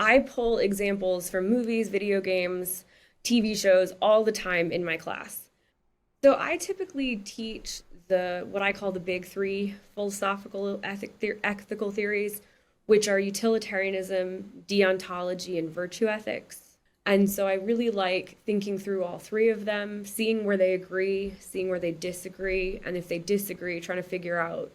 I pull examples from movies, video games, TV shows all the time in my class. So I typically teach the what I call the big three ethical theories, which are utilitarianism, deontology, and virtue ethics. And so I really like thinking through all three of them, seeing where they agree, seeing where they disagree, and if they disagree, trying to figure out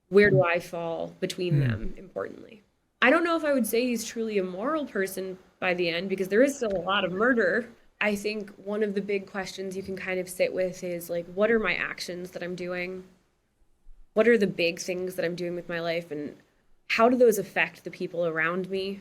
where do I fall between Hmm. them, importantly. I don't know if I would say he's truly a moral person by the end because there is still a lot of murder. I think one of the big questions you can kind of sit with is like, what are my actions that I'm doing? What are the big things that I'm doing with my life? And how do those affect the people around me?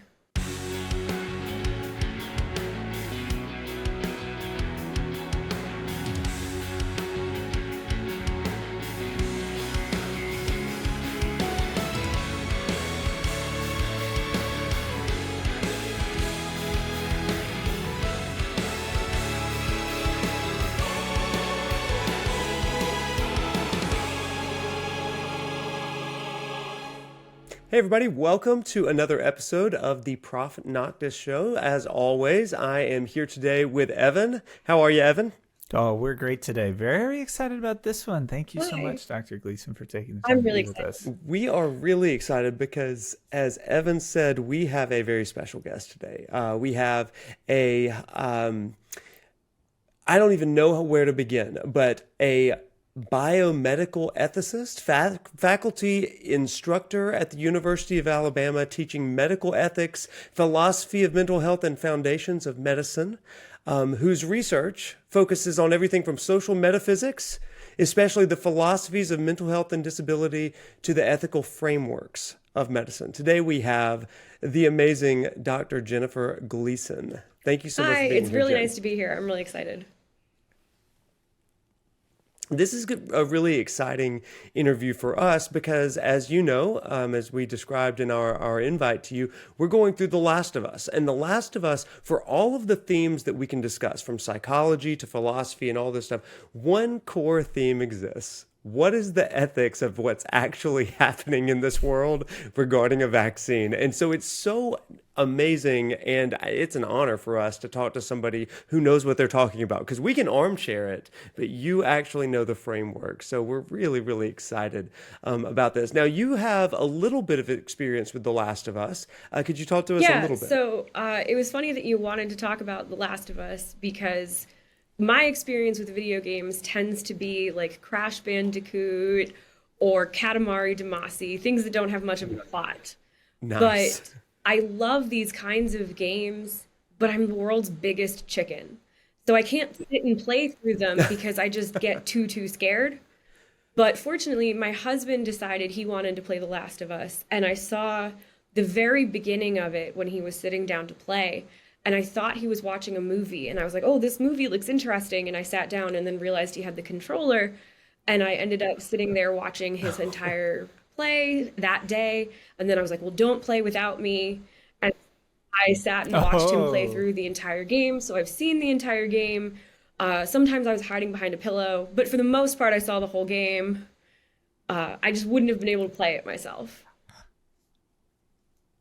Hey everybody, welcome to another episode of the Prof. Noctis Show. As always, I am here today with Evan. How are you, Evan? Oh, we're great today. Very excited about this one. Thank you so Hi. much, Dr. Gleason, for taking the I'm time to really be with excited. us. We are really excited because, as Evan said, we have a very special guest today. We have I don't even know where to begin, but a biomedical ethicist, faculty instructor at the University of Alabama, teaching medical ethics, philosophy of mental health, and foundations of medicine, whose research focuses on everything from social metaphysics, especially the philosophies of mental health and disability, to the ethical frameworks of medicine. Today we have the amazing Dr. Jennifer Gleason. Thank you so much Hi, for being it's here, really Jen. nice to be here. I'm really excited. This is a really exciting interview for us because, as you know, as we described in our invite to you, we're going through The Last of Us. And The Last of Us, for all of the themes that we can discuss, from psychology to philosophy and all this stuff, one core theme exists. What is the ethics of what's actually happening in this world regarding a vaccine? And so it's so amazing, and it's an honor for us to talk to somebody who knows what they're talking about, because we can armchair it, but you actually know the framework. So we're really, really excited about this. Now, you have a little bit of experience with The Last of Us. Could you talk to us a Yeah, little bit? so it was funny that you wanted to talk about The Last of Us because my experience with video games tends to be like Crash Bandicoot or Katamari Damacy, things that don't have much of a plot. Nice. But I love these kinds of games, but I'm the world's biggest chicken. So I can't sit and play through them because I just get too scared. But fortunately, my husband decided he wanted to play The Last of Us, and I saw the very beginning of it when he was sitting down to play, and I thought he was watching a movie, and I was like, "Oh, this movie looks interesting." And I sat down and then realized he had the controller, and I ended up sitting there watching his entire play that day. And then I was like, "Well, don't play without me." And I sat and watched him play Oh, through the entire game, so I've seen the entire game. Sometimes I was hiding behind a pillow, but for the most part, I saw the whole game. I just wouldn't have been able to play it myself.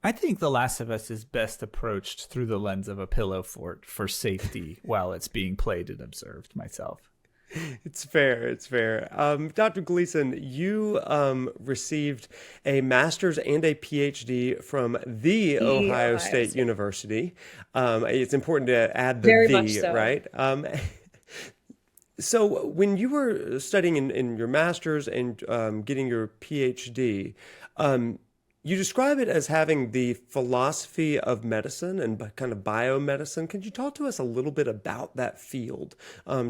I think The Last of Us is best approached through the lens of a pillow fort for safety while it's being played and observed myself. It's fair. It's fair. Dr. Gleason, you received a master's and a PhD from the The Ohio Ohio State State. University. It's important to add the Very much "the," so. right? So when you were studying in your master's and getting your PhD, um, you describe it as having the philosophy of medicine and kind of biomedicine. Could you talk to us a little bit about that field,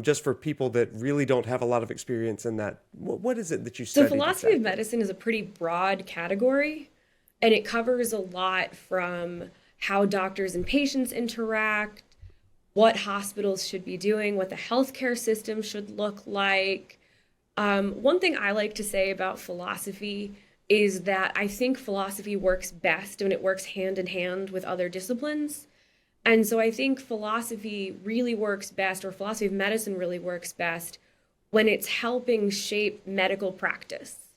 just for people that really don't have a lot of experience in that? What is it that you So, studied philosophy of exactly? medicine is a pretty broad category, and it covers a lot from how doctors and patients interact, what hospitals should be doing, what the healthcare system should look like. One thing I like to say about philosophy is that I think philosophy works best when it works hand in hand with other disciplines. And so I think philosophy really works best, or philosophy of medicine really works best, when it's helping shape medical practice.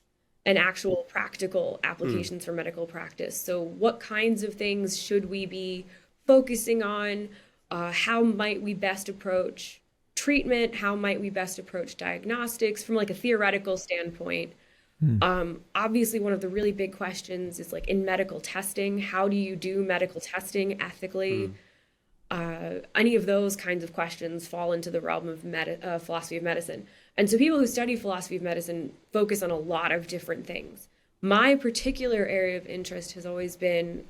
and actual practical applications for medical practice. So what kinds of things should we be focusing on? How might we best approach treatment? How might we best approach diagnostics from like a theoretical standpoint? Obviously, one of the really big questions is like in medical testing, how do you do medical testing ethically? Any of those kinds of questions fall into the realm of philosophy of medicine. And so people who study philosophy of medicine focus on a lot of different things. My particular area of interest has always been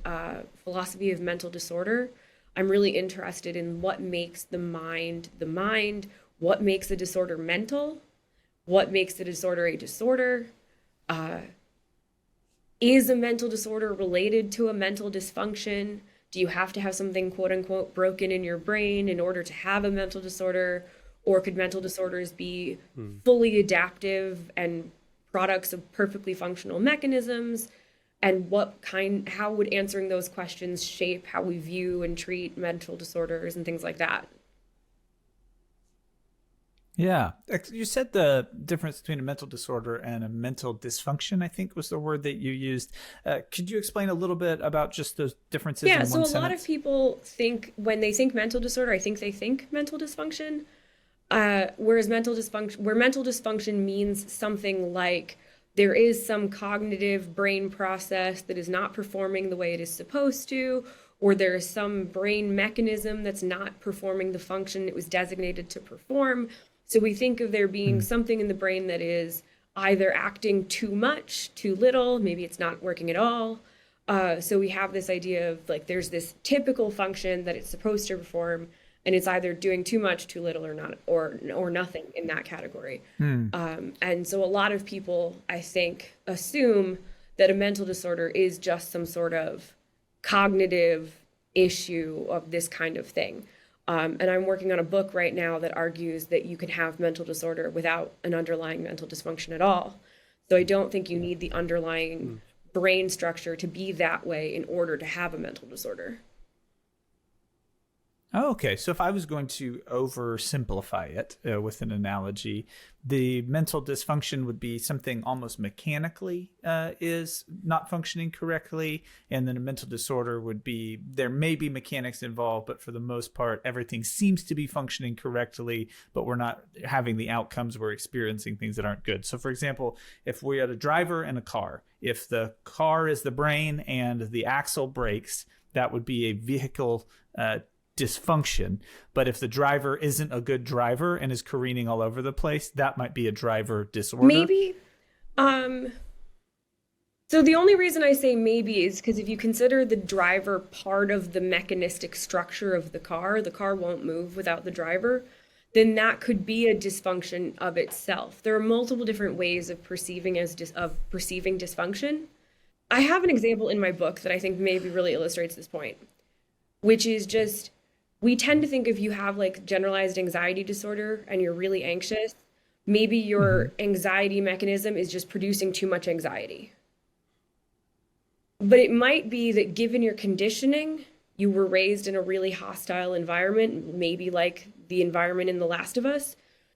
philosophy of mental disorder. I'm really interested in what makes the mind, what makes a disorder mental, what makes a disorder a disorder. Is a mental disorder related to a mental dysfunction? Do you have to have something quote unquote broken in your brain in order to have a mental disorder? Or could mental disorders be fully adaptive and products of perfectly functional mechanisms? And how would answering those questions shape how we view and treat mental disorders and things like that? Yeah. You said the difference between a mental disorder and a mental dysfunction, I think was the word that you used. Could you explain a little bit about just those differences in one so a sentence? lot of people think when they think mental disorder, I think they think mental dysfunction. Whereas mental dysfunction means something like there is some cognitive brain process that is not performing the way it is supposed to, or there is some brain mechanism that's not performing the function it was designated to perform. So we think of there being something in the brain that is either acting too much, too little, maybe it's not working at all. So we have this idea of like there's this typical function that it's supposed to perform, and it's either doing too much, too little, or not, or nothing in that category. And so a lot of people, I think, assume that a mental disorder is just some sort of cognitive issue of this kind of thing. And I'm working on a book right now that argues that you can have mental disorder without an underlying mental dysfunction at all. So I don't think you need the underlying brain structure to be that way in order to have a mental disorder. Oh, okay. So if I was going to oversimplify it with an analogy, the mental dysfunction would be something almost mechanically is not functioning correctly. And then a mental disorder would be there may be mechanics involved, but for the most part, everything seems to be functioning correctly, but we're not having the outcomes. We're experiencing things that aren't good. So for example, if we had a driver and a car, if the car is the brain and the axle breaks, that would be a vehicle dysfunction. But if the driver isn't a good driver and is careening all over the place, that might be a driver disorder. Maybe. So the only reason I say maybe is because if you consider the driver part of the mechanistic structure of the car won't move without the driver, then that could be a dysfunction of itself. There are multiple different ways of perceiving dysfunction. I have an example in my book that I think maybe really illustrates this point, which is just we tend to think if you have like generalized anxiety disorder and you're really anxious, maybe your anxiety mechanism is just producing too much anxiety. But it might be that given your conditioning, you were raised in a really hostile environment, maybe like the environment in The Last of Us,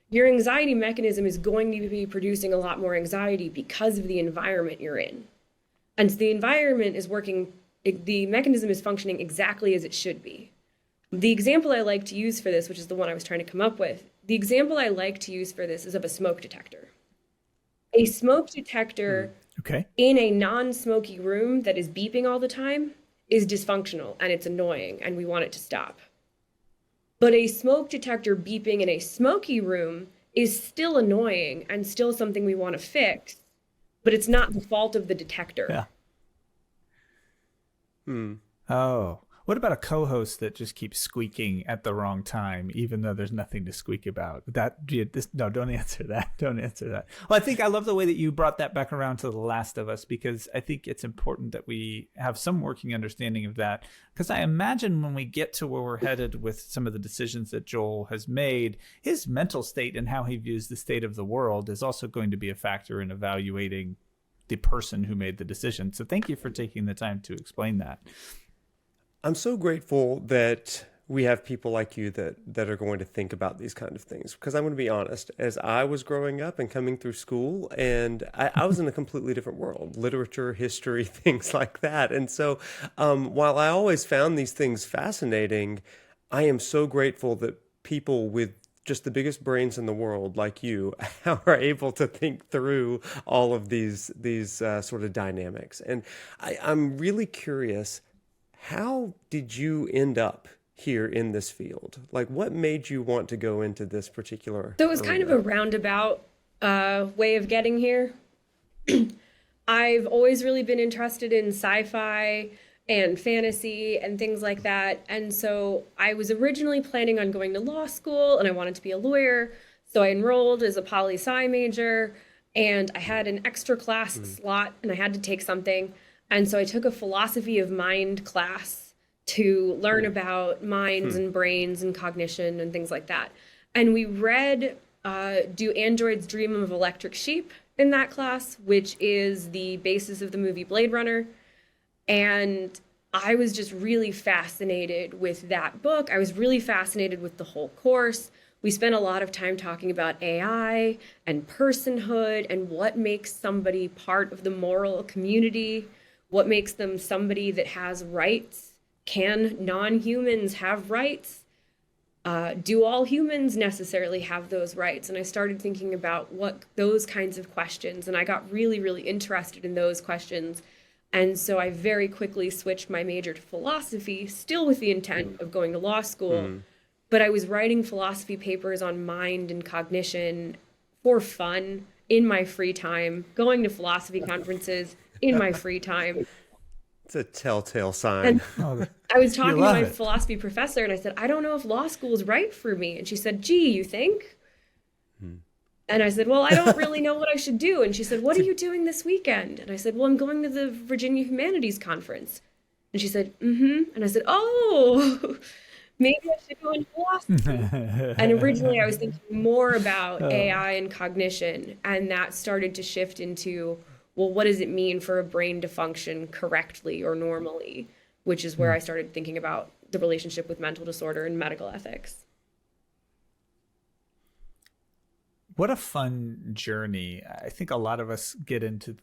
your anxiety mechanism is going to be producing a lot more anxiety because of the environment you're in. And so the environment is working, the mechanism is functioning exactly as it should be. The example I like to use for this, which is the one I was trying to come up with, the example I like to use for this is of a smoke detector. A smoke detector in a non-smoky room that is beeping all the time is dysfunctional and it's annoying and we want it to stop. But a smoke detector beeping in a smoky room is still annoying and still something we want to fix, but it's not the fault of the detector. Yeah. Oh. What about a co-host that just keeps squeaking at the wrong time, even though there's nothing to squeak about? No, don't answer that. Don't answer that. Well, I love the way that you brought that back around to The Last of Us, because I think it's important that we have some working understanding of that. Because I imagine when we get to where we're headed with some of the decisions that Joel has made, his mental state and how he views the state of the world is also going to be a factor in evaluating the person who made the decision. So thank you for taking the time to explain that. I'm so grateful that we have people like you that are going to think about these kind of things. Because I'm going to be honest, as I was growing up and coming through school, and I was in a completely different world, literature, history, things like that. And so while I always found these things fascinating, I am so grateful that people with just the biggest brains in the world, like you, are able to think through all of these sort of dynamics. And I'm really curious, how did you end up here in this field? Like, what made you want to go into this particular So it was kind of a arena? roundabout way of getting here. I've always really been interested in sci-fi and fantasy and things like that. And so I was originally planning on going to law school and I wanted to be a lawyer. So I enrolled as a poli-sci major and I had an extra class slot and I had to take something. And so I took a philosophy of mind class to learn about minds and brains and cognition and things like that. And we read Do Androids Dream of Electric Sheep in that class, which is the basis of the movie Blade Runner. And I was just really fascinated with that book. I was really fascinated with the whole course. We spent a lot of time talking about AI and personhood and what makes somebody part of the moral community, what makes them somebody that has rights. Can non-humans have rights? Do all humans necessarily have those rights? And I started thinking about what those kinds of questions, and I got really, really interested in those questions. And so I very quickly switched my major to philosophy, still with the intent of going to law school. But I was writing philosophy papers on mind and cognition for fun in my free time, going to philosophy conferences in my free time. It's a telltale And sign. Oh, I was you talking to love my it. philosophy professor and I said, I don't know if law school is right for me. And she said, gee, you think? And I said, well, I don't really know what I should do. And she said, what are you doing this weekend? And I said, well, I'm going to the Virginia Humanities Conference. And she said, mm-hmm. And I said, oh, maybe I should go into philosophy. And originally I was thinking more about AI and cognition. And that started to shift into, well, what does it mean for a brain to function correctly or normally? Which is where I started thinking about the relationship with mental disorder and medical ethics. What a fun journey. I think a lot of us get into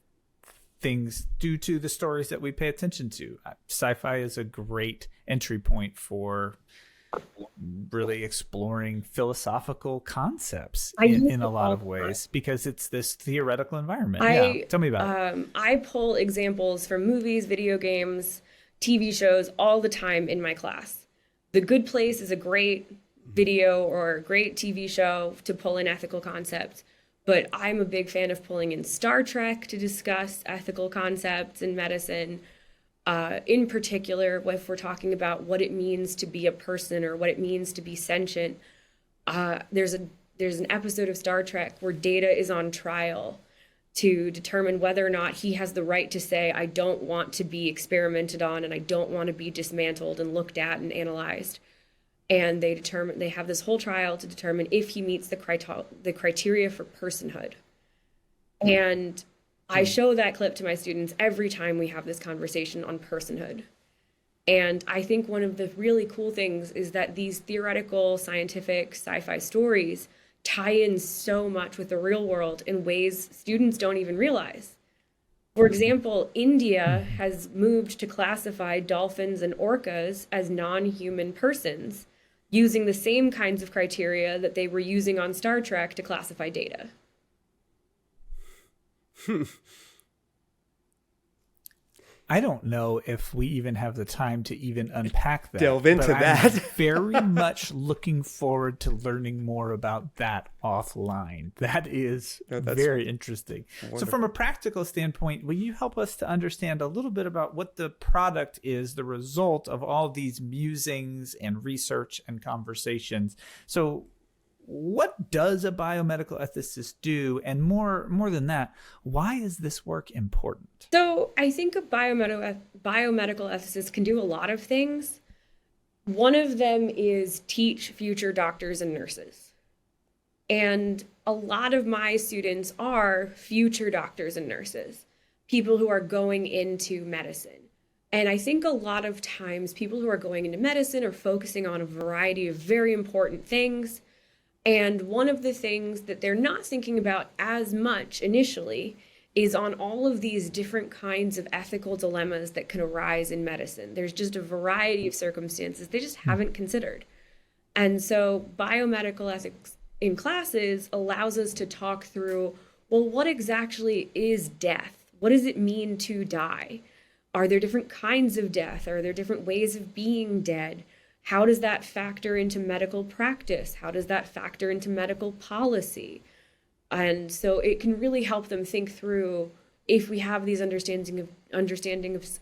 things due to the stories that we pay attention to. Sci-fi is a great entry point for really exploring philosophical concepts I use in it a lot all of the time. ways because it's this theoretical environment. Yeah. Tell me about it. I pull examples from movies, video games, TV shows all the time in my class. The Good Place is a great video or a great TV show to pull in ethical concepts, but I'm a big fan of pulling in Star Trek to discuss ethical concepts in medicine. In particular, if we're talking about what it means to be a person or what it means to be sentient, there's an episode of Star Trek where Data is on trial to determine whether or not he has the right to say, I don't want to be experimented on and I don't want to be dismantled and looked at and analyzed. And they have this whole trial to determine if he meets the criteria for personhood. And I show that clip to my students every time we have this conversation on personhood. And I think one of the really cool things is that these theoretical, scientific, sci-fi stories tie in so much with the real world in ways students don't even realize. For example, India has moved to classify dolphins and orcas as non-human persons, using the same kinds of criteria that they were using on Star Trek to classify Data. I don't know if we even have the time to even unpack that. Delve into but that. I'm very much looking forward to learning more about that offline. That is that's very interesting. So from a practical standpoint, will you help us to understand a little bit about what the product is, the result of all these musings and research and conversations? So what does a biomedical ethicist do? And more than that, why is this work important? So I think a biomedical ethicist can do a lot of things. One of them is teach future doctors and nurses. And a lot of my students are future doctors and nurses, people who are going into medicine. And I think a lot of times people who are going into medicine are focusing on a variety of very important things. And one of the things that they're not thinking about as much initially is on all of these different kinds of ethical dilemmas that can arise in medicine. There's just a variety of circumstances they just haven't considered. And so biomedical ethics in classes allows us to talk through, well, what exactly is death? What does it mean to die? Are there different kinds of death? Are there different ways of being dead? How does that factor into medical practice? How does that factor into medical policy? And so it can really help them think through, if we have these understanding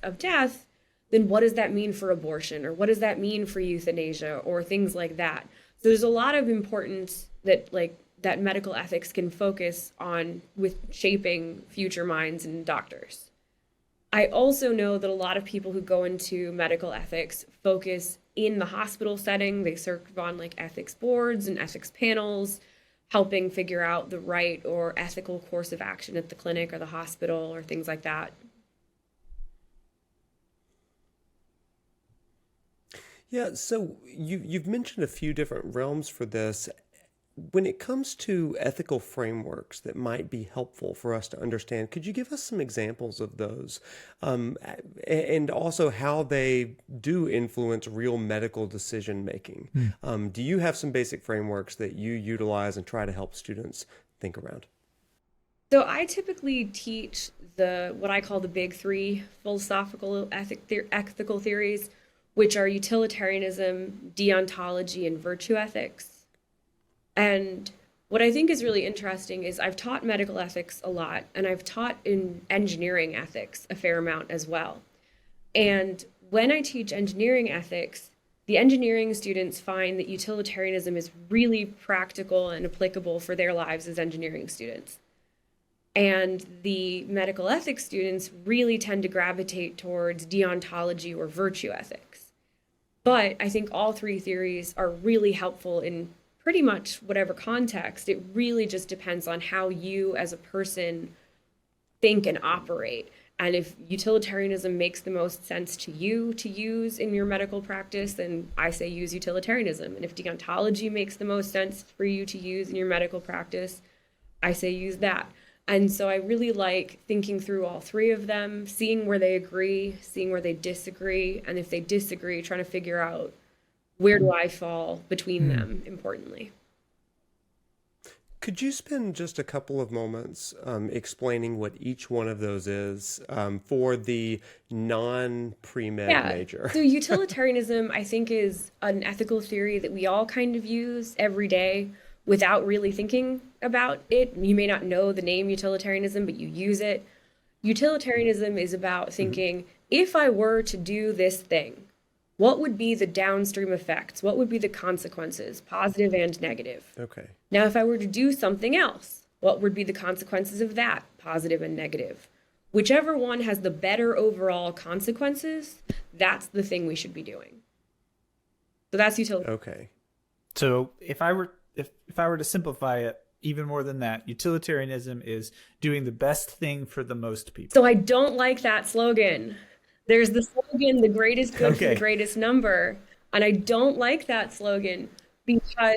of death, then what does that mean for abortion, or what does that mean for euthanasia, or things like that. So there's a lot of importance that medical ethics can focus on with shaping future minds and doctors. I also know that a lot of people who go into medical ethics focus in the hospital setting. They serve on like ethics boards and ethics panels, helping figure out the right or ethical course of action at the clinic or the hospital or things like that. Yeah, so you've mentioned a few different realms for this. When it comes to ethical frameworks that might be helpful for us to understand, could you give us some examples of those? And also how they do influence real medical decision making? Do you have some basic frameworks that you utilize and try to help students think around? So I typically teach what I call the big three philosophical ethical theories, which are utilitarianism, deontology, and virtue ethics. And what I think is really interesting is I've taught medical ethics a lot, and I've taught in engineering ethics a fair amount as well. And when I teach engineering ethics, the engineering students find that utilitarianism is really practical and applicable for their lives as engineering students. And the medical ethics students really tend to gravitate towards deontology or virtue ethics. But I think all three theories are really helpful in pretty much whatever context. It really just depends on how you as a person think and operate. And if utilitarianism makes the most sense to you to use in your medical practice, then I say use utilitarianism. And if deontology makes the most sense for you to use in your medical practice, I say use that. And so I really like thinking through all three of them, seeing where they agree, seeing where they disagree, and if they disagree, trying to figure out where do I fall between them, importantly. Could you spend just a couple of moments explaining what each one of those is for the non-pre-med major? So utilitarianism, I think, is an ethical theory that we all kind of use every day without really thinking about it. You may not know the name utilitarianism, but you use it. Utilitarianism is about thinking, if I were to do this thing, what would be the downstream effects? What would be the consequences, positive and negative? Okay. Now, if I were to do something else, what would be the consequences of that, positive and negative? Whichever one has the better overall consequences, that's the thing we should be doing. So that's utility. Okay. So if I were to simplify it even more than that, utilitarianism is doing the best thing for the most people. So I don't like that slogan. There's the slogan, the greatest good for the greatest number. And I don't like that slogan because...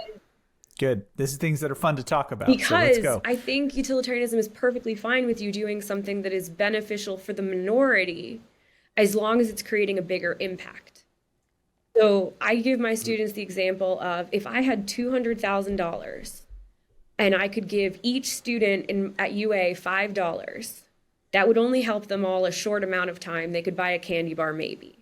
Good. This is things that are fun to talk about. Because so I think utilitarianism is perfectly fine with you doing something that is beneficial for the minority as long as it's creating a bigger impact. So I give my students the example of, if I had $200,000 and I could give each student at UA $5, that would only help them all a short amount of time. They could buy a candy bar maybe.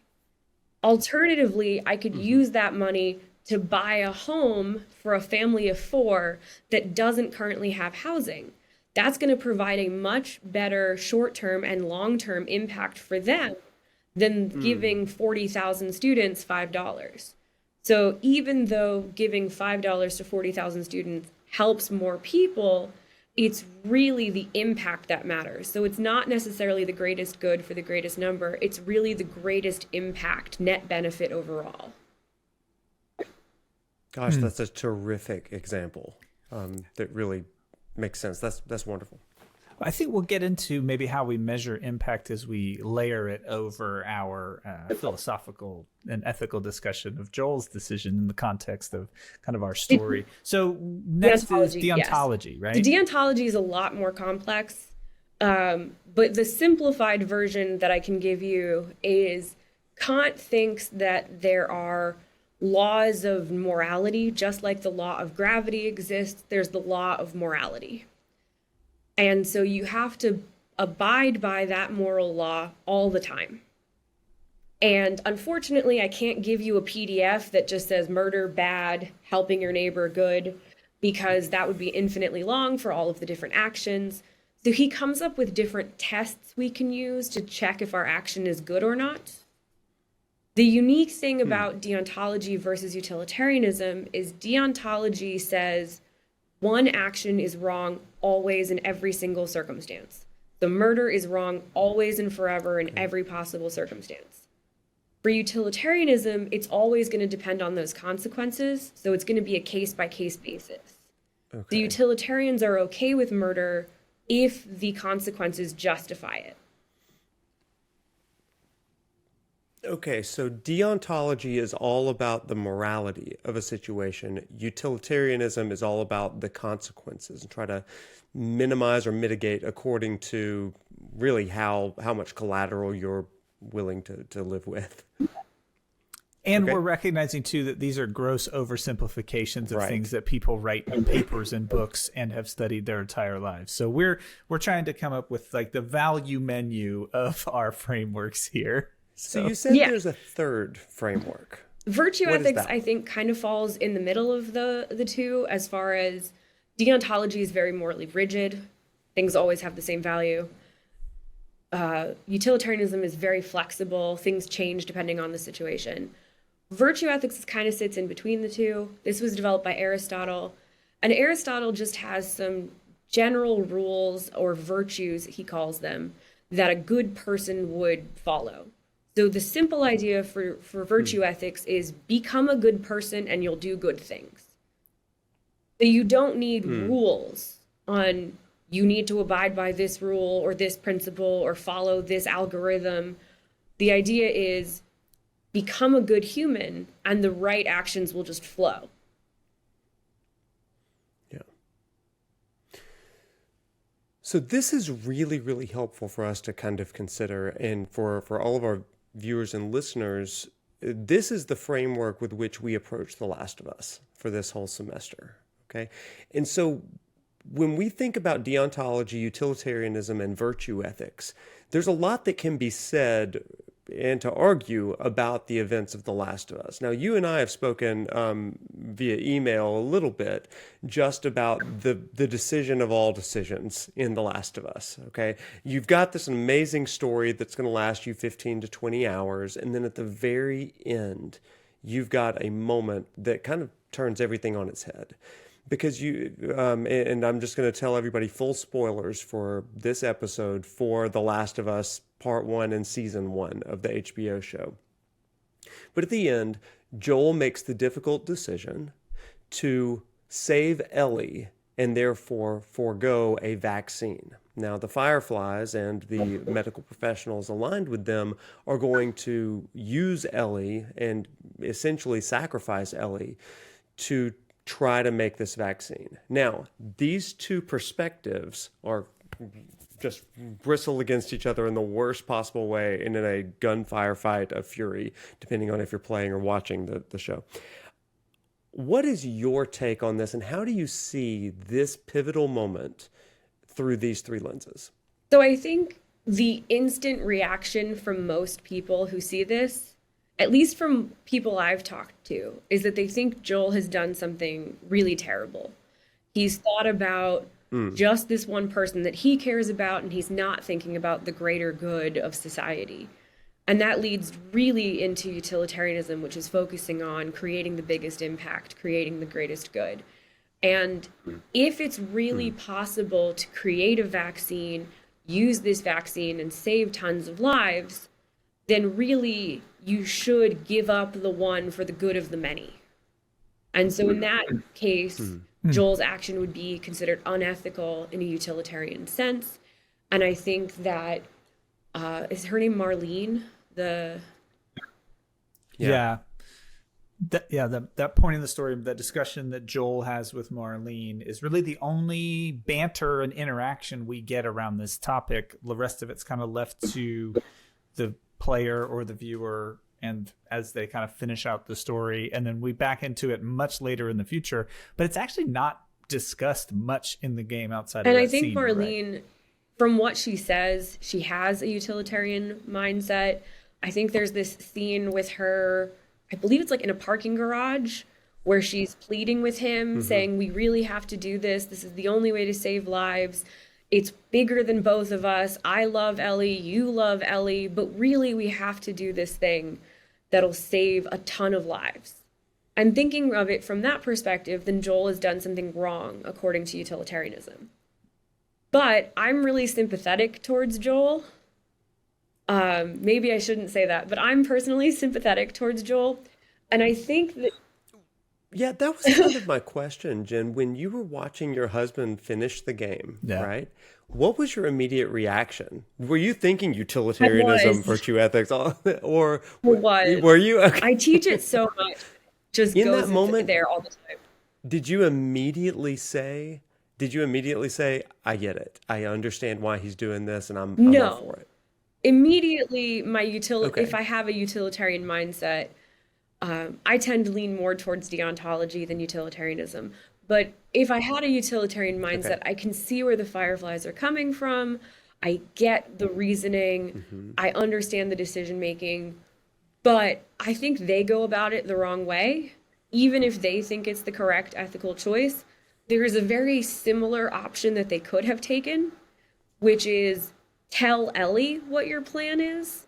Alternatively, I could use that money to buy a home for a family of 4 that doesn't currently have housing. That's going to provide a much better short-term and long-term impact for them than giving 40,000 students $5. So even though giving $5 to 40,000 students helps more people, it's really the impact that matters. So it's not necessarily the greatest good for the greatest number. It's really the greatest impact, net benefit overall. Gosh, that's a terrific example that really makes sense. That's wonderful. I think we'll get into maybe how we measure impact as we layer it over our philosophical and ethical discussion of Joel's decision in the context of kind of our story. So next is deontology, yes. right? The deontology is a lot more complex, but the simplified version that I can give you is Kant thinks that there are laws of morality, just like the law of gravity exists, there's the law of morality. And so you have to abide by that moral law all the time. And unfortunately, I can't give you a PDF that just says murder bad, helping your neighbor good, because that would be infinitely long for all of the different actions. So he comes up with different tests we can use to check if our action is good or not. The unique thing about deontology versus utilitarianism is deontology says one action is wrong always in every single circumstance. The murder is wrong always and forever in every possible circumstance. For utilitarianism, it's always going to depend on those consequences, so it's going to be a case-by-case basis. Okay. The utilitarians are okay with murder if the consequences justify it. Okay, so deontology is all about the morality of a situation. Utilitarianism is all about the consequences and try to minimize or mitigate according to really how much collateral you're willing to live with. And we're recognizing, too, that these are gross oversimplifications of things that people write in papers and books and have studied their entire lives. So we're trying to come up with like the value menu of our frameworks here. So you said there's a third framework. Virtue ethics, I think, kind of falls in the middle of the two, as far as deontology is very morally rigid. Things always have the same value. Utilitarianism is very flexible. Things change depending on the situation. Virtue ethics kind of sits in between the two. This was developed by Aristotle. And Aristotle just has some general rules or virtues, he calls them, that a good person would follow. So the simple idea for virtue ethics is become a good person and you'll do good things. So you don't need rules on you need to abide by this rule or this principle or follow this algorithm. The idea is become a good human and the right actions will just flow. Yeah. So this is really, really helpful for us to kind of consider, and for all of our viewers and listeners, this is the framework with which we approach The Last of Us for this whole semester, okay? And so when we think about deontology, utilitarianism, and virtue ethics, there's a lot that can be said and to argue about the events of The Last of Us. Now, you and I have spoken via email a little bit just about the decision of all decisions in The Last of Us, okay? You've got this amazing story that's going to last you 15 to 20 hours, and then at the very end, you've got a moment that kind of turns everything on its head. Because and I'm just going to tell everybody full spoilers for this episode for The Last of Us Part 1 and Season 1 of the HBO show. But at the end, Joel makes the difficult decision to save Ellie and therefore forego a vaccine. Now, the Fireflies and the medical professionals aligned with them are going to use Ellie and essentially sacrifice Ellie to try to make this vaccine. Now, these two perspectives are just bristle against each other in the worst possible way and in a gunfire fight of fury, depending on if you're playing or watching the show. What is your take on this, and how do you see this pivotal moment through these three lenses? So I think the instant reaction from most people who see this, at least from people I've talked to, is that they think Joel has done something really terrible. He's thought about just this one person that he cares about, and he's not thinking about the greater good of society. And that leads really into utilitarianism, which is focusing on creating the biggest impact, creating the greatest good. And if it's really possible to create a vaccine, use this vaccine, and save tons of lives, then really you should give up the one for the good of the many. And so in that case, Joel's action would be considered unethical in a utilitarian sense. And I think that is her name Marlene? The Yeah. That point in the story, that discussion that Joel has with Marlene is really the only banter and interaction we get around this topic. The rest of it's kind of left to the player or the viewer, and as they kind of finish out the story, and then we back into it much later in the future. But it's actually not discussed much in the game outside and of I that think scene, Marlene, right? from what she says, she has a utilitarian mindset. I think there's this scene with her, I believe it's like in a parking garage, where she's pleading with him, saying, "We really have to do this. This is the only way to save lives. It's bigger than both of us. I love Ellie, you love Ellie, but really we have to do this thing that'll save a ton of lives." And thinking of it from that perspective, then Joel has done something wrong according to utilitarianism. But I'm really sympathetic towards Joel. Maybe I shouldn't say that, but I'm personally sympathetic towards Joel. And I think that, Yeah, that was kind of my question, Jen. When you were watching your husband finish the game, Yeah. right? What was your immediate reaction? Were you thinking I utilitarianism, was, virtue ethics, or I was. were you okay? I teach it so much, just In that goes moment, there all the time. did you immediately say, I get it. I understand why he's doing this and I'm all No. for it. Immediately, if Okay. I have a utilitarian mindset, I tend to lean more towards deontology than utilitarianism. But if I had a utilitarian Okay. mindset, I can see where the fireflies are coming from. I get the reasoning. I understand the decision making. But I think they go about it the wrong way. Even if they think it's the correct ethical choice, there is a very similar option that they could have taken, which is tell Ellie what your plan is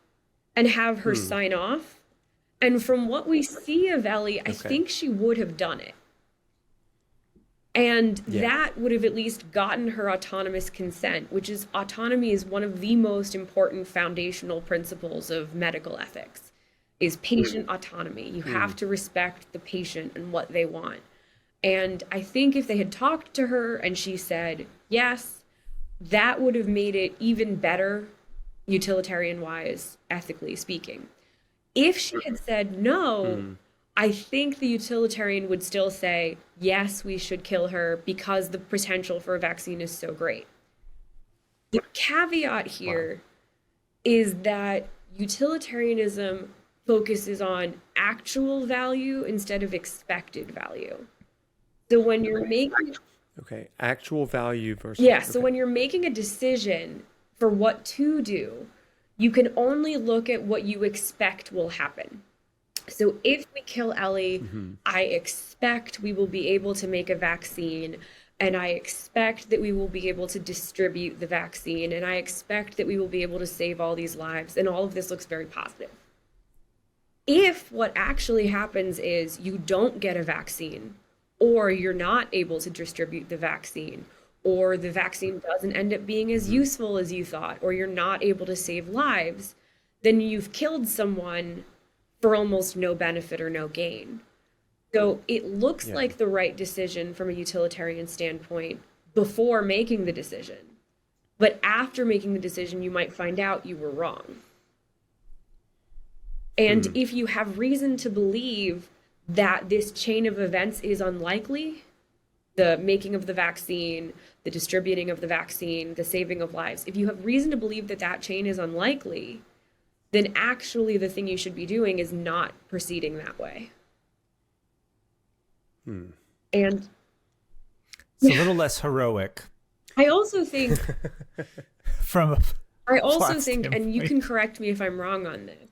and have her Hmm. sign off. And from what we see of Ellie, I Okay. think she would have done it. And Yeah. that would have at least gotten her autonomous consent, which is autonomy is one of the most important foundational principles of medical ethics, is patient autonomy. You have to respect the patient and what they want. And I think if they had talked to her and she said yes, that would have made it even better, utilitarian wise, ethically speaking. If she had said no, I think the utilitarian would still say, yes, we should kill her because the potential for a vaccine is so great. The caveat Wow. here is that utilitarianism focuses on actual value instead of expected value. So when you're making Okay. Actual value versus Yeah, so okay. when you're making a decision for what to do, you can only look at what you expect will happen. So if we kill Ellie, I expect we will be able to make a vaccine, and I expect that we will be able to distribute the vaccine, and I expect that we will be able to save all these lives, and all of this looks very positive. If what actually happens is you don't get a vaccine, or you're not able to distribute the vaccine, or the vaccine doesn't end up being as useful as you thought, or you're not able to save lives, then you've killed someone for almost no benefit or no gain. So it looks Yeah. like the right decision from a utilitarian standpoint before making the decision. But after making the decision, you might find out you were wrong. And if you have reason to believe that this chain of events is unlikely, the making of the vaccine, the distributing of the vaccine, the saving of lives, if you have reason to believe that that chain is unlikely, then actually the thing you should be doing is not proceeding that way. And It's a little less heroic I also think, from a plot and you standpoint. can correct me if I'm wrong on this,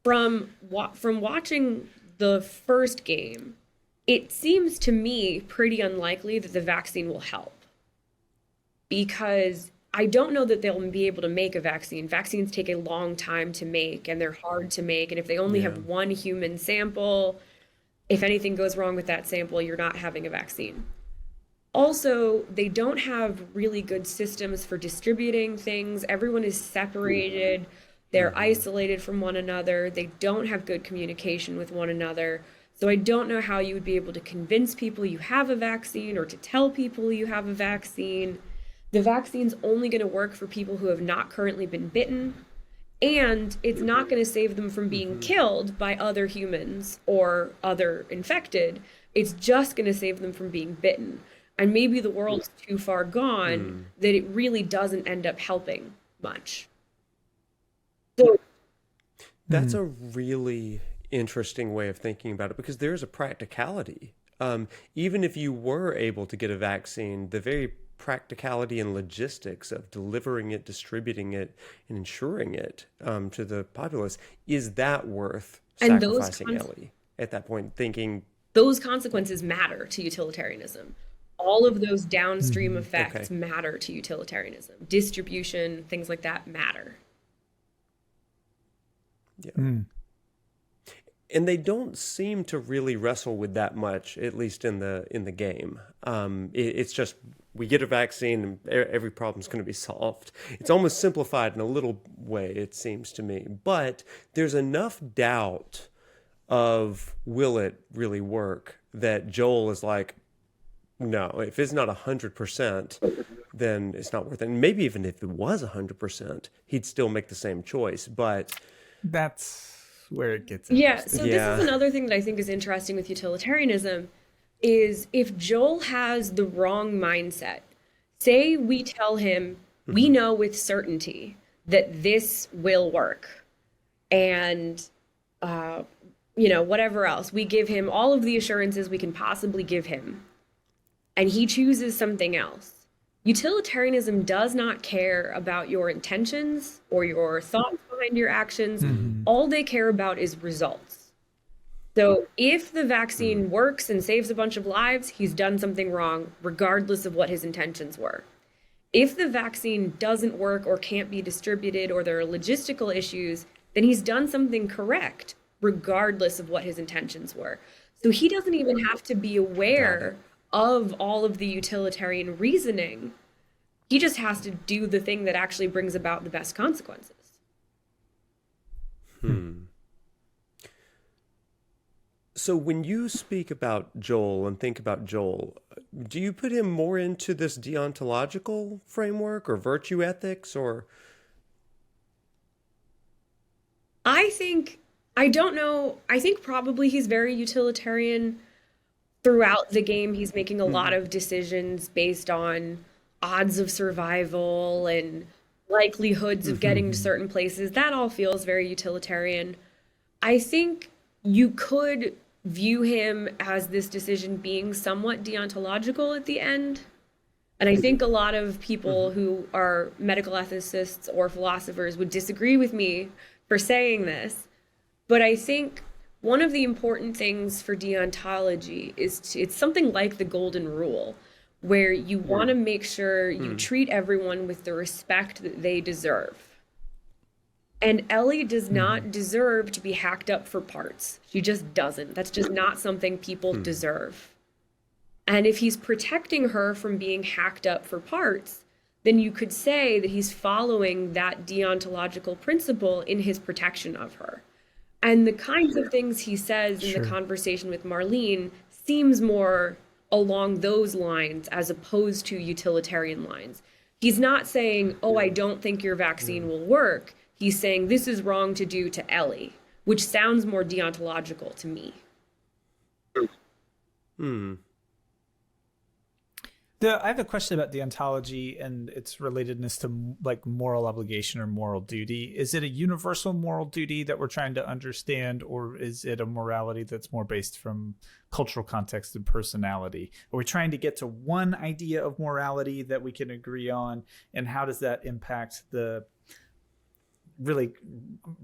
from watching the first game, it seems to me pretty unlikely that the vaccine will help. Because I don't know that they'll be able to make a vaccine. Vaccines take a long time to make and they're hard to make. And if they only Yeah. have one human sample, if anything goes wrong with that sample, you're not having a vaccine. Also, they don't have really good systems for distributing things. Everyone is separated. They're isolated from one another. They don't have good communication with one another. So I don't know how you would be able to convince people you have a vaccine or to tell people you have a vaccine. The vaccine's only going to work for people who have not currently been bitten, and it's not going to save them from being killed by other humans or other infected. It's just going to save them from being bitten. And maybe the world's too far gone that it really doesn't end up helping much. So That's a really interesting way of thinking about it, because there's a practicality. Even if you were able to get a vaccine, the very practicality and logistics of delivering it, distributing it, and ensuring it to the populace, is that worth and those sacrificing Ellie at that point, thinking, those consequences matter to utilitarianism. All of those downstream effects matter to utilitarianism. Distribution, things like that matter. yeah. And they don't seem to really wrestle with that much, at least in the game. It's just, we get a vaccine and every problem's going to be solved. It's almost simplified in a little way, it seems to me. But there's enough doubt of, will it really work, that Joel is like, no, if it's not 100%, then it's not worth it. And maybe even if it was 100%, he'd still make the same choice. But that's where it gets interesting. So Yeah. this is another thing that I think is interesting with utilitarianism, is if Joel has the wrong mindset, say we tell him, we know with certainty that this will work, and whatever else, we give him all of the assurances we can possibly give him, and he chooses something else. Utilitarianism does not care about your intentions or your thoughts behind your actions. All they care about is results. So if the vaccine works and saves a bunch of lives, he's done something wrong, regardless of what his intentions were. If the vaccine doesn't work or can't be distributed, or there are logistical issues, then he's done something correct, regardless of what his intentions were. So he doesn't even have to be aware of all of the utilitarian reasoning. He just has to do the thing that actually brings about the best consequences. So when you speak about Joel and think about Joel, do you put him more into this deontological framework or virtue ethics, or? I don't know. I think probably he's very utilitarian. Throughout the game, he's making a lot of decisions based on odds of survival and likelihoods of getting to certain places. That all feels very utilitarian. I think you could view him as this decision being somewhat deontological at the end. And I think a lot of people who are medical ethicists or philosophers would disagree with me for saying this. But I think one of the important things for deontology is it's something like the golden rule, where you want to make sure you treat everyone with the respect that they deserve. And Ellie does not deserve to be hacked up for parts. She just doesn't. That's just not something people deserve. And if he's protecting her from being hacked up for parts, then you could say that he's following that deontological principle in his protection of her. And the kinds of things he says in the conversation with Marlene seems more along those lines as opposed to utilitarian lines. He's not saying, oh, I don't think your vaccine will work. He's saying this is wrong to do to Ellie, which sounds more deontological to me. I have a question about deontology and its relatedness to like moral obligation or moral duty. Is it a universal moral duty that we're trying to understand, or is it a morality that's more based from cultural context and personality? Are we trying to get to one idea of morality that we can agree on, and how does that impact the really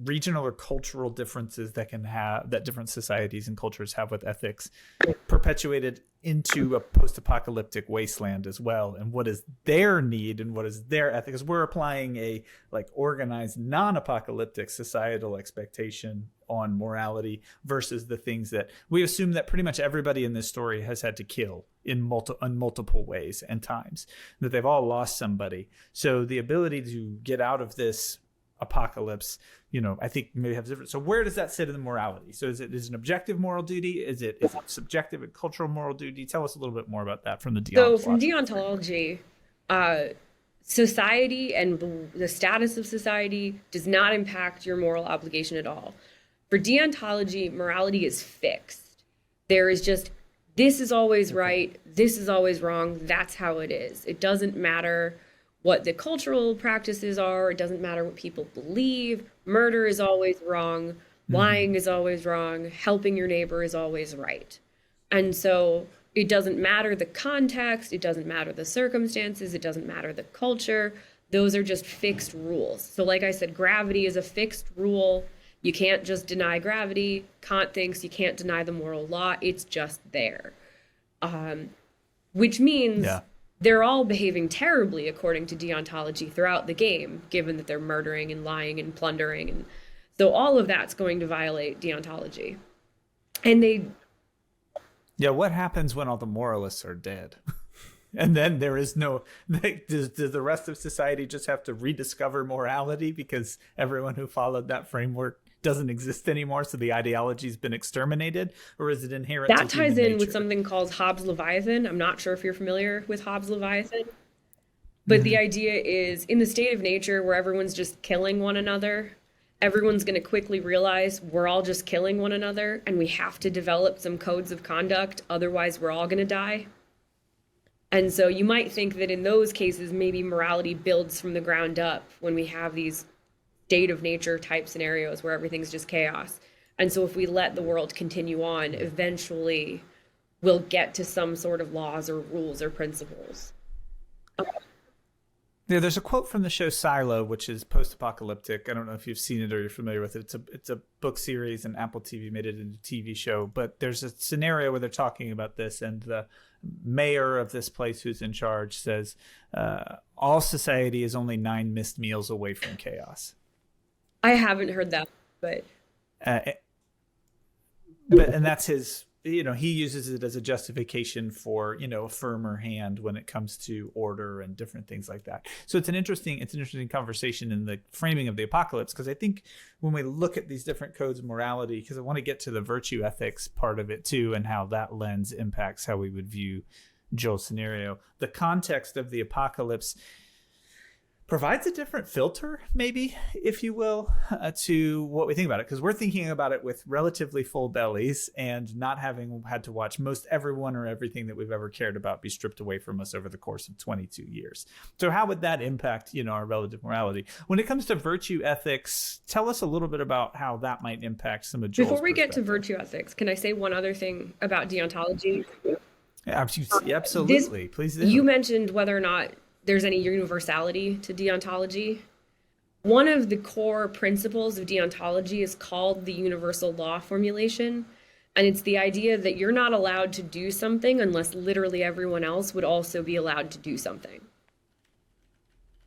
regional or cultural differences that different societies and cultures have with ethics, perpetuated into a post-apocalyptic wasteland as well? And what is their need and what is their ethics? Because we're applying a like organized non-apocalyptic societal expectation on morality versus the things that we assume that pretty much everybody in this story has had to kill in multiple ways and times, that they've all lost somebody. So the ability to get out of this apocalypse, I think maybe have different. So where does that sit in the morality? So is it an objective moral duty? Is it subjective and cultural moral duty? Tell us a little bit more about that from the deontology. So from deontology, society and the status of society does not impact your moral obligation at all. For deontology, morality is fixed. There is just, this is always right, this is always wrong, that's how it is. It doesn't matter what the cultural practices are, it doesn't matter what people believe. Murder is always wrong, lying is always wrong, helping your neighbor is always right. And so it doesn't matter the context, it doesn't matter the circumstances, it doesn't matter the culture. Those are just fixed rules. So like I said, gravity is a fixed rule. You can't just deny gravity. Kant thinks you can't deny the moral law. It's just there. Which means they're all behaving terribly according to deontology throughout the game, given that they're murdering and lying and plundering. And so all of that's going to violate deontology. And Yeah, what happens when all the moralists are dead? And then there is no, does the rest of society just have to rediscover morality because everyone who followed that framework doesn't exist anymore, so the ideology's been exterminated? Or is it inherent that to ties human in nature? with something called Hobbes' Leviathan. I'm not sure if you're familiar with Hobbes' Leviathan, but the idea is in the state of nature where everyone's just killing one another, everyone's going to quickly realize we're all just killing one another and we have to develop some codes of conduct, otherwise we're all going to die. And so you might think that in those cases, maybe morality builds from the ground up when we have these state of nature type scenarios where everything's just chaos. And so if we let the world continue on, eventually we'll get to some sort of laws or rules or principles. Yeah, there's a quote from the show Silo, which is post-apocalyptic. I don't know if you've seen it or you're familiar with it. It's a book series, and Apple TV made it into a TV show. But there's a scenario where they're talking about this, and the mayor of this place who's in charge says, all society is only 9 missed meals away from chaos. I haven't heard that, but And that's his, he uses it as a justification for, a firmer hand when it comes to order and different things like that. So it's an interesting conversation in the framing of the apocalypse, because I think when we look at these different codes of morality, because I want to get to the virtue ethics part of it too, and how that lens impacts how we would view Joel's scenario. The context of the apocalypse provides a different filter, maybe, if you will, to what we think about it. Because we're thinking about it with relatively full bellies and not having had to watch most everyone or everything that we've ever cared about be stripped away from us over the course of 22 years. So how would that impact, our relative morality? When it comes to virtue ethics, tell us a little bit about how that might impact some of Joel's before we get to perspective. virtue ethics, can I say one other thing about deontology? Absolutely. Please do. You mentioned whether or not there's any universality to deontology. One of the core principles of deontology is called the universal law formulation. And it's the idea that you're not allowed to do something unless literally everyone else would also be allowed to do something.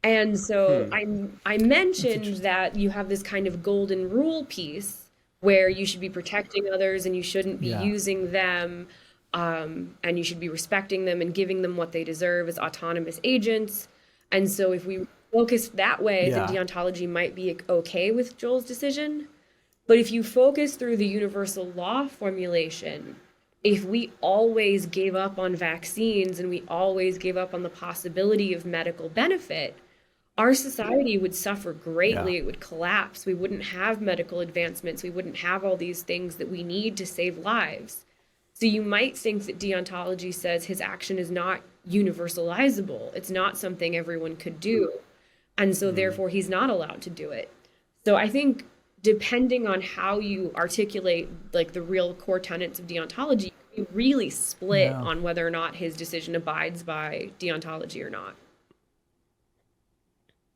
And so I mentioned that you have this kind of golden rule piece where you should be protecting others and you shouldn't be using them. And you should be respecting them and giving them what they deserve as autonomous agents. And so if we focus that way, then deontology might be okay with Joel's decision. But if you focus through the universal law formulation, if we always gave up on vaccines and we always gave up on the possibility of medical benefit, our society would suffer greatly. It would collapse. We wouldn't have medical advancements. We wouldn't have all these things that we need to save lives. So you might think that deontology says his action is not universalizable. It's not something everyone could do. And so therefore he's not allowed to do it. So I think depending on how you articulate like the real core tenets of deontology, you really split on whether or not his decision abides by deontology or not.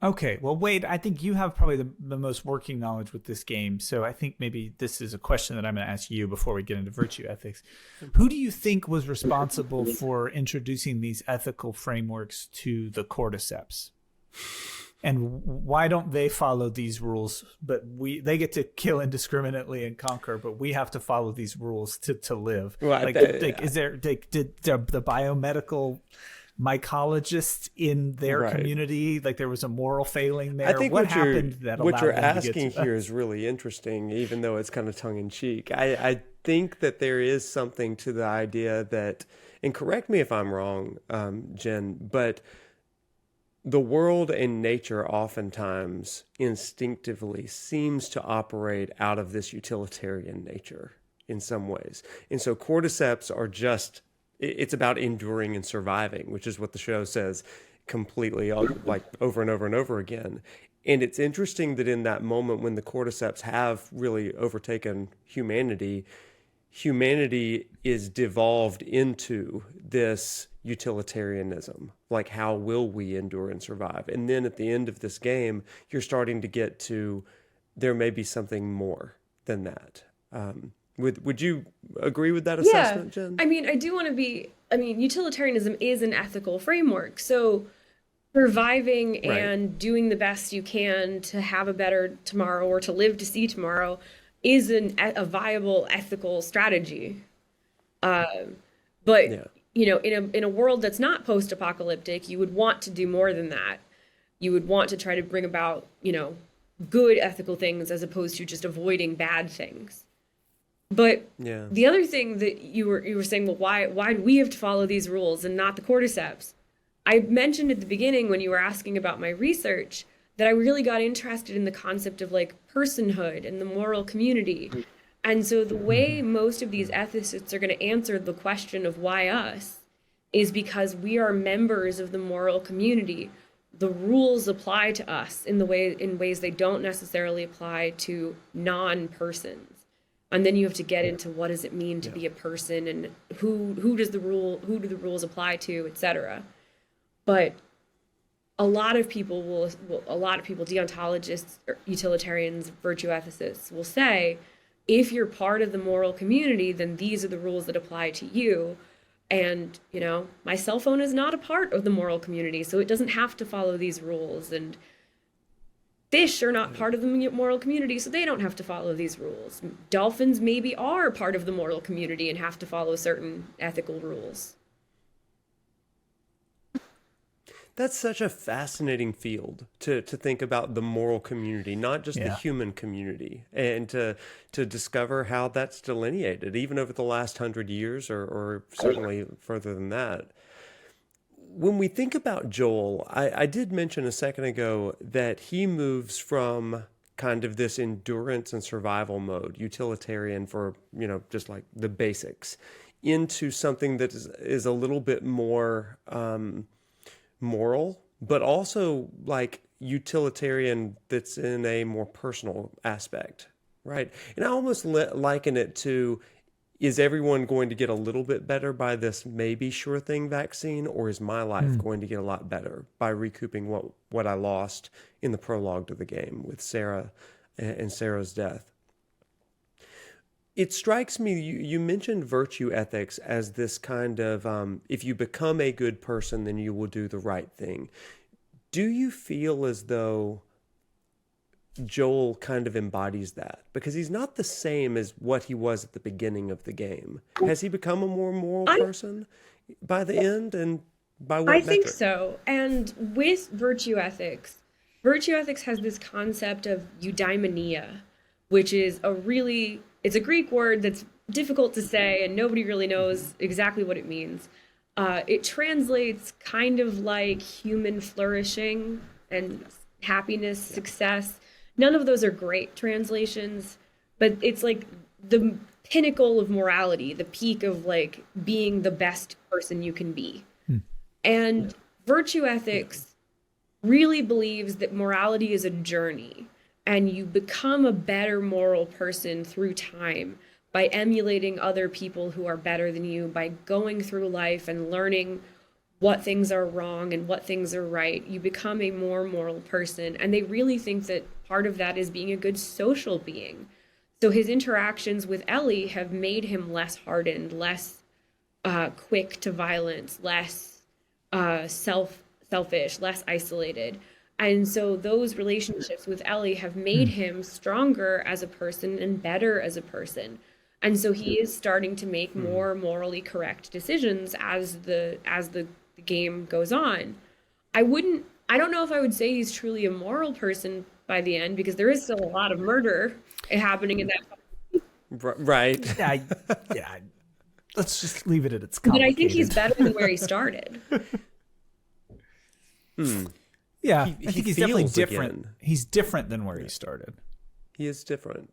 Okay, well, Wade, I think you have probably the most working knowledge with this game. So I think maybe this is a question that I'm going to ask you before we get into virtue ethics. Who do you think was responsible for introducing these ethical frameworks to the cordyceps? And why don't they follow these rules? But they get to kill indiscriminately and conquer, but we have to follow these rules to live. Well, Is there did the biomedical mycologists in their community, like there was a moral failing there? I think what happened that allowed what you're them to get asking to here is really interesting, even though it's kind of tongue in cheek. I think that there is something to the idea that, and correct me if I'm wrong, Jen, but the world and nature oftentimes instinctively seems to operate out of this utilitarian nature in some ways. And so cordyceps are just, it's about enduring and surviving, which is what the show says completely, like over and over and over again. And it's interesting that in that moment when the cordyceps have really overtaken humanity, humanity is devolved into this utilitarianism. Like, how will we endure and survive? And then at the end of this game, you're starting to get to, there may be something more than that. Would you agree with that assessment, Jen? I mean, utilitarianism is an ethical framework. So surviving and doing the best you can to have a better tomorrow or to live to see tomorrow is a viable ethical strategy. But in a world that's not post-apocalyptic, you would want to do more than that. You would want to try to bring about, good ethical things as opposed to just avoiding bad things. But the other thing that you were saying, well, why do we have to follow these rules and not the cordyceps? I mentioned at the beginning when you were asking about my research that I really got interested in the concept of like personhood and the moral community. And so the way most of these ethicists are going to answer the question of why us is because we are members of the moral community. The rules apply to us in ways they don't necessarily apply to non-persons. And then you have to get into what does it mean to be a person and who do the rules apply to, etc. But a lot of people deontologists, utilitarians, virtue ethicists will say, if you're part of the moral community, then these are the rules that apply to you. And, my cell phone is not a part of the moral community, so it doesn't have to follow these rules. And fish are not part of the moral community, so they don't have to follow these rules. Dolphins maybe are part of the moral community and have to follow certain ethical rules. That's such a fascinating field to think about the moral community, not just the human community, and to discover how that's delineated, even over the last 100 years or certainly further than that. When we think about Joel, I did mention a second ago that he moves from kind of this endurance and survival mode, utilitarian for, just like the basics, into something that is a little bit more moral, but also like utilitarian that's in a more personal aspect, right? And I almost liken it to, is everyone going to get a little bit better by this maybe sure thing vaccine, or is my life going to get a lot better by recouping what I lost in the prologue to the game with Sarah and Sarah's death? It strikes me, you mentioned virtue ethics as this kind of, if you become a good person, then you will do the right thing. Do you feel as though Joel kind of embodies that? Because he's not the same as what he was at the beginning of the game. Has he become a more moral person by the end, and by what metric? I think so. And with virtue ethics has this concept of eudaimonia, which is it's a Greek word that's difficult to say and nobody really knows exactly what it means. It translates kind of like human flourishing and happiness, success. None of those are great translations, but it's like the pinnacle of morality, the peak of like being the best person you can be. And virtue ethics really believes that morality is a journey. And you become a better moral person through time by emulating other people who are better than you, by going through life and learning what things are wrong and what things are right. You become a more moral person. And they really think that part of that is being a good social being. So his interactions with Ellie have made him less hardened, less quick to violence, less selfish, less isolated. And so those relationships with Ellie have made him stronger as a person and better as a person. And so he is starting to make more morally correct decisions as the game goes on. I don't know if I would say he's truly a moral person by the end, because there is still a lot of murder happening in that. Right. Yeah. Let's just leave it at its But complicated. I think he's better than where he started. Yeah, he I think he's definitely feels different. again. He's different than where he started, He is different.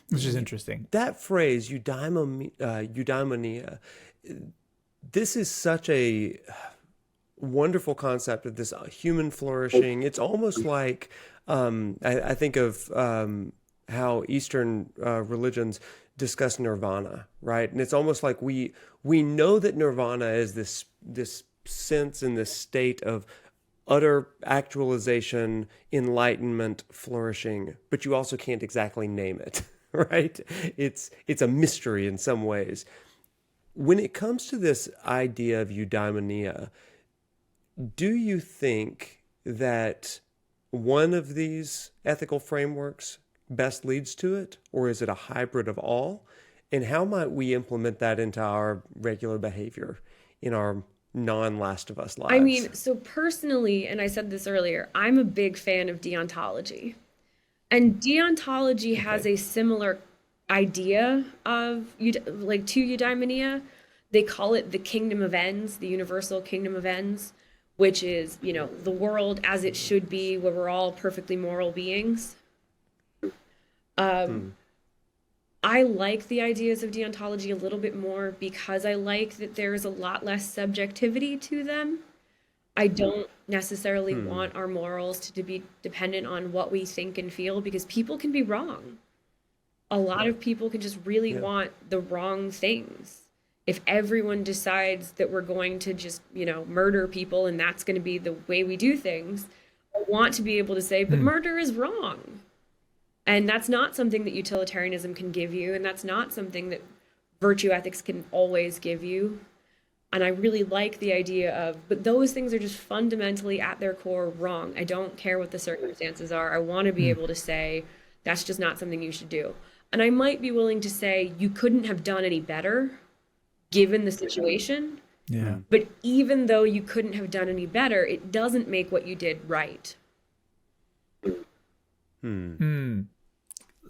which is interesting. That phrase, eudaimonia, this is such a wonderful concept of this human flourishing. It's almost like I think of how Eastern religions discuss nirvana, right? And it's almost like we know that nirvana is this sense and this state of utter actualization, enlightenment, flourishing, but you also can't exactly name it, right? It's a mystery in some ways. When it comes to this idea of eudaimonia, do you think that one of these ethical frameworks best leads to it, or is it a hybrid of all? And how might we implement that into our regular behavior in our non-Last of Us lives? I mean, so personally, and I said this earlier, I'm a big fan of deontology. And deontology has Okay. a similar idea of like to eudaimonia. They call it the kingdom of ends, the universal kingdom of ends, which is, the world as it should be, where we're all perfectly moral beings. I like the ideas of deontology a little bit more because I like that there's a lot less subjectivity to them. I don't necessarily want our morals to be dependent on what we think and feel because people can be wrong. A lot of people can just really Yeah. want the wrong things. If everyone decides that we're going to just, murder people and that's going to be the way we do things, I want to be able to say, but murder is wrong. And that's not something that utilitarianism can give you, and that's not something that virtue ethics can always give you. And I really like the idea of, but those things are just fundamentally at their core wrong. I don't care what the circumstances are. I want to be able to say, that's just not something you should do. And I might be willing to say, you couldn't have done any better given the situation. Yeah. But even though you couldn't have done any better, it doesn't make what you did right.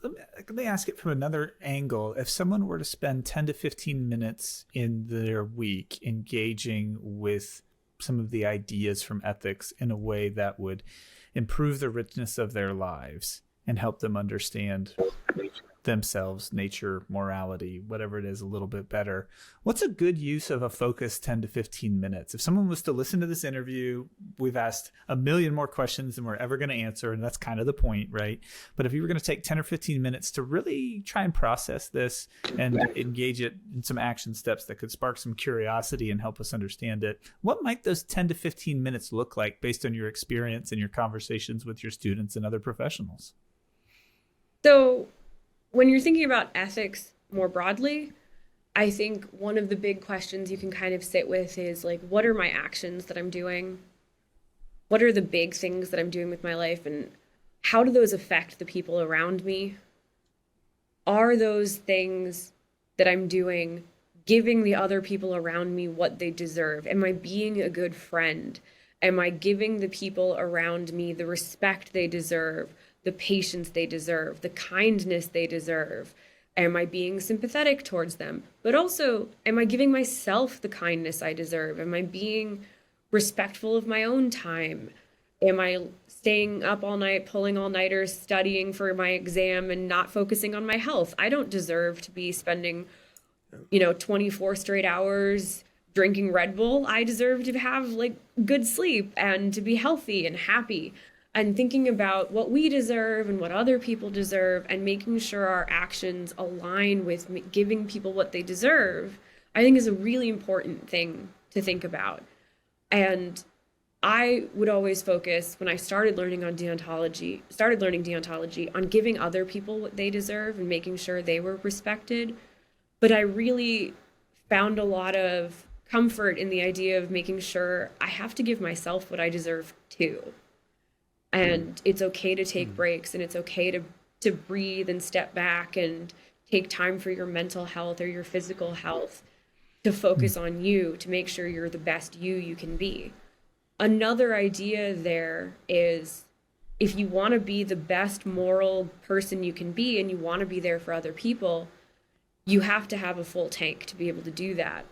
Let me ask it from another angle. If someone were to spend 10 to 15 minutes in their week engaging with some of the ideas from ethics in a way that would improve the richness of their lives and help them understand themselves, nature, morality, whatever it is, a little bit better, what's a good use of a focused 10 to 15 minutes? If someone was to listen to this interview, we've asked a million more questions than we're ever going to answer, and that's kind of the point, right? But if you were going to take 10 or 15 minutes to really try and process this and engage it in some action steps that could spark some curiosity and help us understand it, what might those 10 to 15 minutes look like based on your experience and your conversations with your students and other professionals? So when you're thinking about ethics more broadly, I think one of the big questions you can kind of sit with is like, what are my actions that I'm doing? What are the big things that I'm doing with my life? And how do those affect the people around me? Are those things that I'm doing giving the other people around me what they deserve? Am I being a good friend? Am I giving the people around me the respect they deserve, the patience they deserve, the kindness they deserve? Am I being sympathetic towards them? But also, am I giving myself the kindness I deserve? Am I being respectful of my own time? Am I staying up all night, pulling all-nighters, studying for my exam and not focusing on my health? I don't deserve to be spending, 24 straight hours drinking Red Bull. I deserve to have like good sleep and to be healthy and happy. And thinking about what we deserve and what other people deserve and making sure our actions align with giving people what they deserve, I think is a really important thing to think about. And I would always focus when I started learning deontology on giving other people what they deserve and making sure they were respected. But I really found a lot of comfort in the idea of making sure I have to give myself what I deserve too. And it's okay to take breaks, and it's okay to breathe and step back and take time for your mental health or your physical health, to focus on you, to make sure you're the best you can be. Another idea there is, if you want to be the best moral person you can be and you want to be there for other people, you have to have a full tank to be able to do that.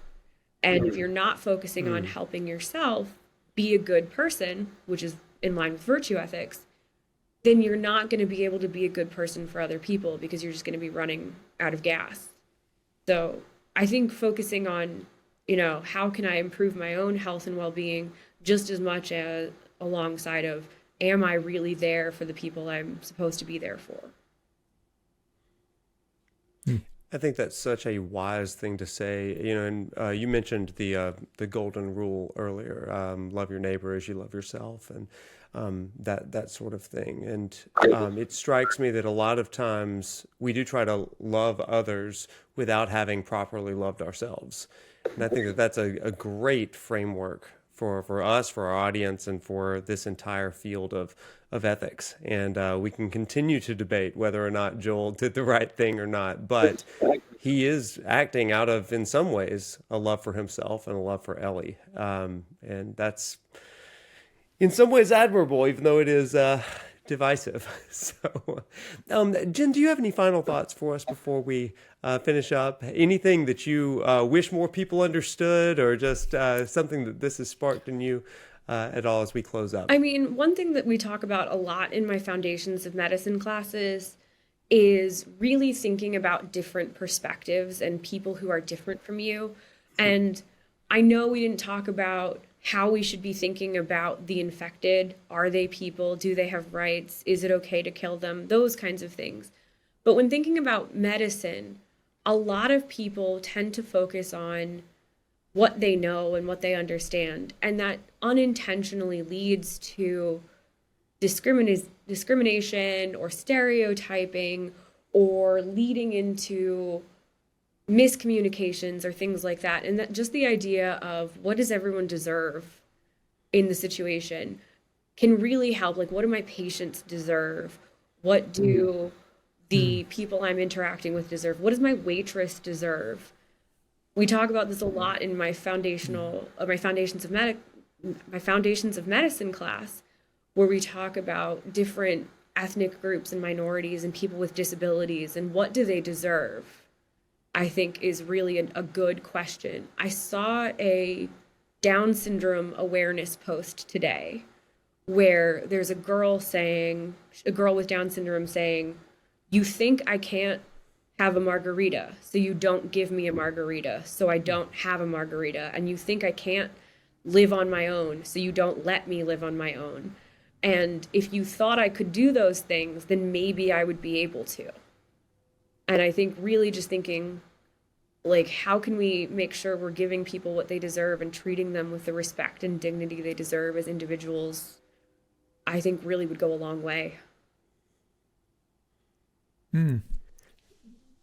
And if you're not focusing on helping yourself be a good person, which is in line with virtue ethics, then you're not going to be able to be a good person for other people because you're just going to be running out of gas. So I think focusing on, how can I improve my own health and well-being just as much as alongside of, am I really there for the people I'm supposed to be there for? I think that's such a wise thing to say. And you mentioned the golden rule earlier: love your neighbor as you love yourself, and that sort of thing. And it strikes me that a lot of times we do try to love others without having properly loved ourselves. And I think that that's a great framework for us, for our audience, and for this entire field of ethics. And we can continue to debate whether or not Joel did the right thing or not, but he is acting out of, in some ways, a love for himself and a love for Ellie. And that's, in some ways, admirable, even though it is divisive. So, Jen, do you have any final thoughts for us before we finish up? Anything that you wish more people understood, or just something that this has sparked in you at all as we close up? I mean, one thing that we talk about a lot in my Foundations of Medicine classes is really thinking about different perspectives and people who are different from you. And I know we didn't talk about how we should be thinking about the infected. Are they people? Do they have rights? Is it okay to kill them? Those kinds of things. But when thinking about medicine, a lot of people tend to focus on what they know and what they understand, and that unintentionally leads to discrimination or stereotyping, or leading into miscommunications or things like that. And that just the idea of what does everyone deserve in the situation can really help. Like, what do my patients deserve? What do the people I'm interacting with deserve? What does my waitress deserve? We talk about this a lot in my Foundations of Medicine class, where we talk about different ethnic groups and minorities and people with disabilities and what do they deserve, I think is really a good question. I saw a Down syndrome awareness post today where there's a girl with Down syndrome saying, you think I can't have a margarita, so you don't give me a margarita, so I don't have a margarita. And you think I can't live on my own, so you don't let me live on my own. And if you thought I could do those things, then maybe I would be able to. And I think really just thinking, like, how can we make sure we're giving people what they deserve and treating them with the respect and dignity they deserve as individuals, I think really would go a long way.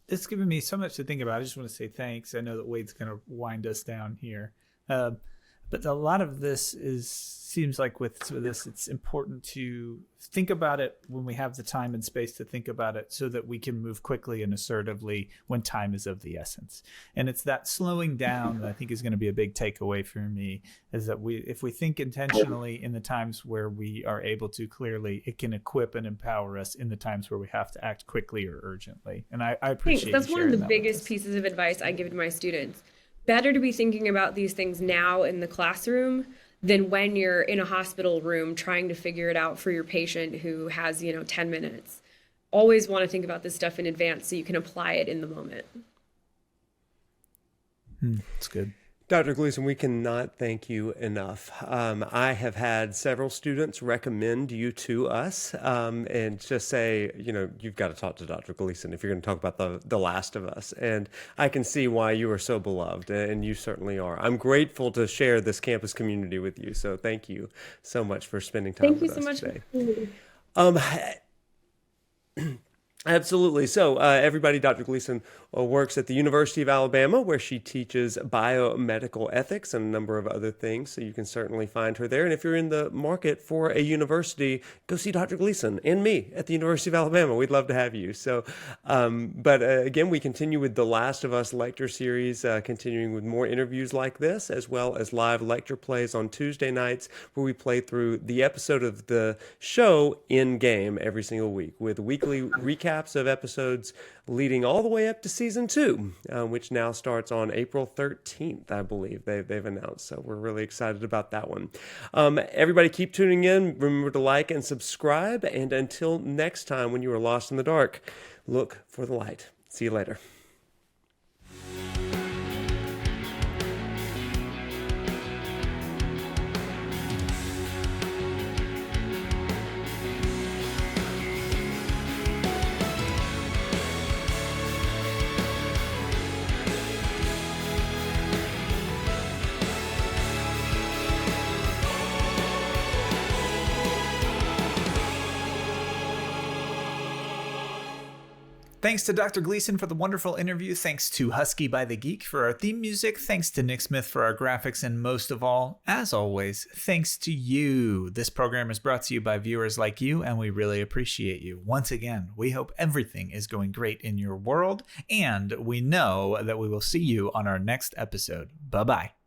It's given me so much to think about. I just want to say thanks. I know that Wade's going to wind us down here. But a lot of this seems like with this, it's important to think about it when we have the time and space to think about it, so that we can move quickly and assertively when time is of the essence. And it's that slowing down that I think is going to be a big takeaway for me, is that if we think intentionally in the times where we are able to clearly, it can equip and empower us in the times where we have to act quickly or urgently. And I appreciate That's one of the that biggest pieces of advice I give to my students. Better to be thinking about these things now in the classroom than when you're in a hospital room trying to figure it out for your patient who has, 10 minutes. Always want to think about this stuff in advance so you can apply it in the moment. That's good. Dr. Gleason, we cannot thank you enough. I have had several students recommend you to us and just say, you've got to talk to Dr. Gleason if you're going to talk about the Last of Us. And I can see why you are so beloved, and you certainly are. I'm grateful to share this campus community with you. So thank you so much for spending time with us today. Absolutely. So everybody, Dr. Gleason works at the University of Alabama, where she teaches biomedical ethics and a number of other things. So you can certainly find her there. And if you're in the market for a university, go see Dr. Gleason and me at the University of Alabama. We'd love to have you. So, but again, we continue with the Last of Us lecture series, continuing with more interviews like this, as well as live lecture plays on Tuesday nights, where we play through the episode of the show in game every single week with weekly recap recaps of episodes leading all the way up to season 2, which now starts on April 13th, I believe they've announced. So we're really excited about that one. Everybody keep tuning in. Remember to like and subscribe. And until next time, when you are lost in the dark, look for the light. See you later. Thanks to Dr. Gleason for the wonderful interview. Thanks to Husky by the Geek for our theme music. Thanks to Nick Smith for our graphics. And most of all, as always, thanks to you. This program is brought to you by viewers like you, and we really appreciate you. Once again, we hope everything is going great in your world, and we know that we will see you on our next episode. Bye-bye.